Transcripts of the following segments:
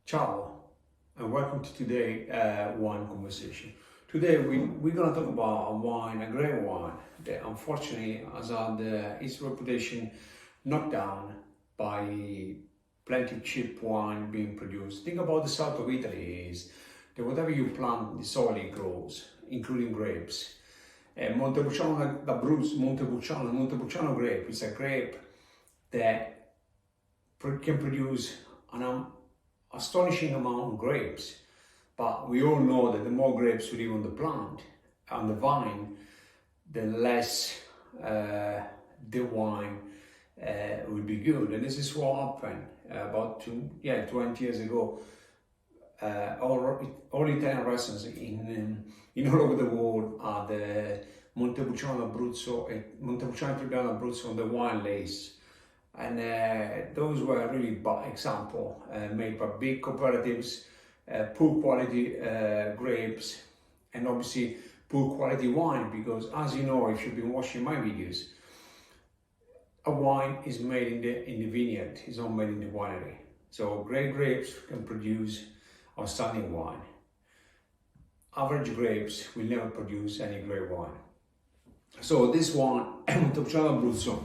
Ciao and welcome to today's wine conversation. Today we're going to talk about a wine, a great wine that unfortunately has had its reputation knocked down by plenty cheap wine being produced. Think about the south of Italy is that whatever you plant, the soil it grows, including grapes. Montepulciano, Abruzzo, Montepulciano grape is a grape that can produce an astonishing amount of grapes, but we all know that the more grapes we leave on the plant, on the vine, the less the wine will be good. And this is what happened about 20 years ago. All Italian restaurants in all over the world are the Montepulciano Abruzzo on the wine list. And those were really bad example made by big cooperatives, poor quality grapes, and obviously poor quality wine, because as you know, if you've been watching my videos, a wine is made in the vineyard, it's not made in the winery. So great grapes can produce outstanding wine. Average grapes will never produce any great wine. So this one, Montepulciano Abruzzo,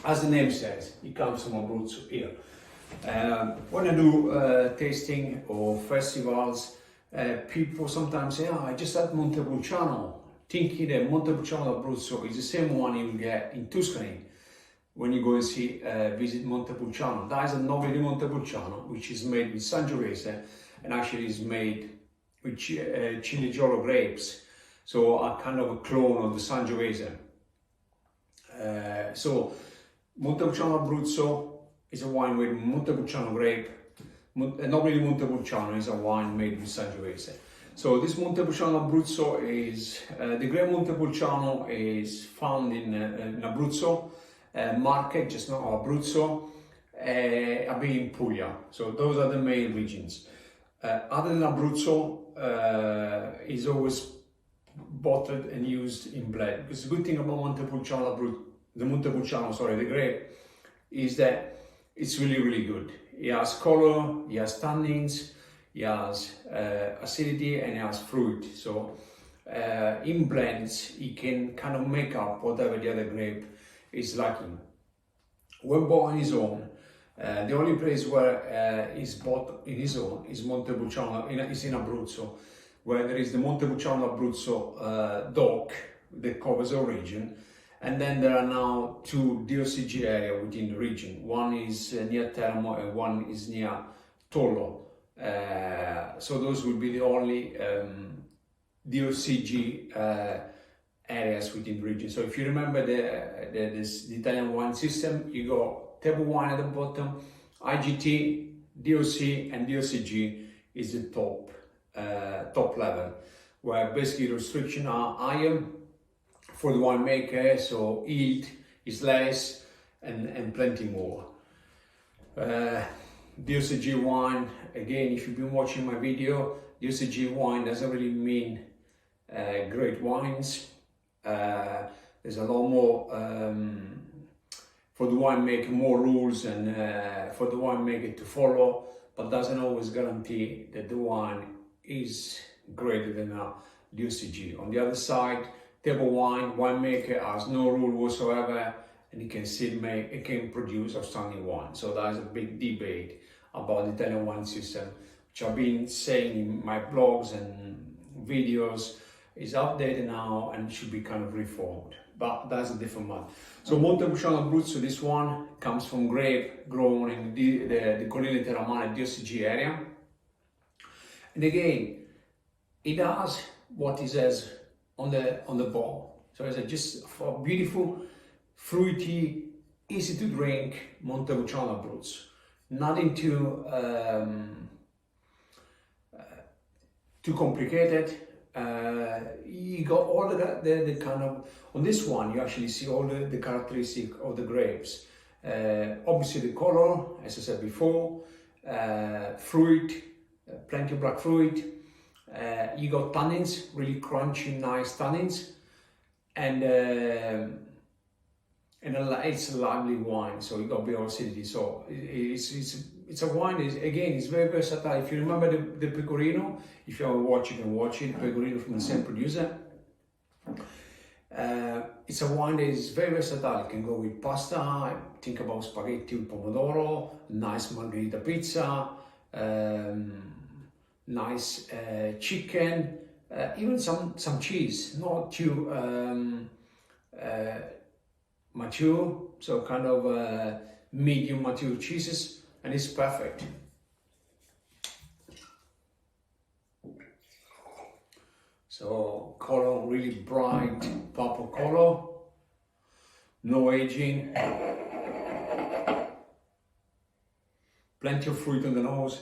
as the name says, it comes from Abruzzo here. When I do tasting or festivals, people sometimes say, I just had Montepulciano, thinking that Montepulciano Abruzzo is the same one you get in Tuscany when you go and visit Montepulciano. That is a Nobile di Montepulciano, which is made with Sangiovese and actually is made with Ciliegiolo grapes, so a kind of a clone of the Sangiovese. So Montepulciano Abruzzo is a wine with Montepulciano grape. Nobile di Montepulciano is a wine made with Sangiovese. So this Montepulciano Abruzzo is, the grape Montepulciano is found in Abruzzo, Marche, just not Abruzzo, in Puglia. So those are the main regions. Other than Abruzzo, is always bottled and used in blend. Because the good thing about Montepulciano Abruzzo, the grape, is that it's really, really good. It has color, it has tannins, it has acidity, and it has fruit. So in blends, it can kind of make up whatever the other grape is lacking. When bought on his own, the only place where it's bought in his own is Montepulciano, is in Abruzzo, where there is the Montepulciano Abruzzo DOC that covers the region. And then there are now two DOCG areas within the region. One is near Teramo and one is near Tollo. So those will be the only DOCG areas within the region. So if you remember the Italian wine system, you go table wine at the bottom, IGT, DOC, and DOCG is the top level, where basically the restrictions are higher for the winemaker, so yield is less and plenty more. DOCG wine, again, if you've been watching my video, DOCG wine doesn't really mean great wines. There's a lot more for the winemaker, more rules and for the winemaker to follow, but doesn't always guarantee that the wine is greater than a DOCG. On the other side, table wine, winemaker has no rule whatsoever, and it can produce outstanding wine. So that is a big debate about the Italian wine system, which I've been saying in my blogs and videos is outdated now and should be kind of reformed. But that's a different matter. So Montepulciano Abruzzo, this one comes from grape grown in the Colline Terramane DOCG area. And again, it has what it says on the bottle. So it's just for beautiful, fruity, easy to drink Montepulciano Abruzzo. Nothing too complicated. You got all the kind of, on this one you actually see all the characteristics of the grapes. Obviously the color, as I said before, fruit, plenty of black fruit. You got tannins, really crunchy, nice tannins, and and it's a lively wine, so you got a bit of acidity. So it's a wine. It's very versatile. If you remember the Pecorino, if you haven't watched, you can watch it. Pecorino from the same producer. It's a wine that is very versatile. It can go with pasta. Think about spaghetti with pomodoro, nice margherita pizza, nice chicken, even some cheese, not too mature, so kind of medium mature cheeses, and it's perfect. So color, really bright purple color, no aging, plenty of fruit on the nose,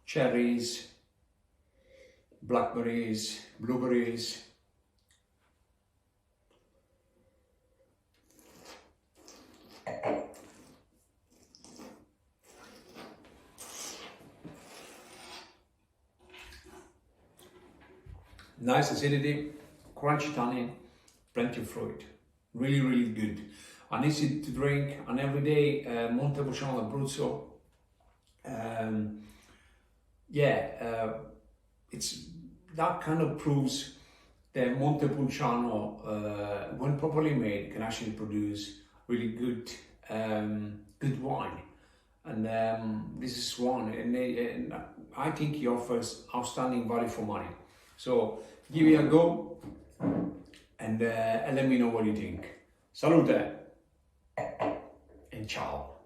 cherries, blackberries, blueberries. Nice acidity, crunchy tannin, plenty of fruit. Really, really good. And easy to drink, an everyday Montepulciano Abruzzo. It's that kind of proves that Montepulciano, when properly made, can actually produce really good, good wine. And this is one, and I think he offers outstanding value for money. So give it a go and let me know what you think. Salute and ciao.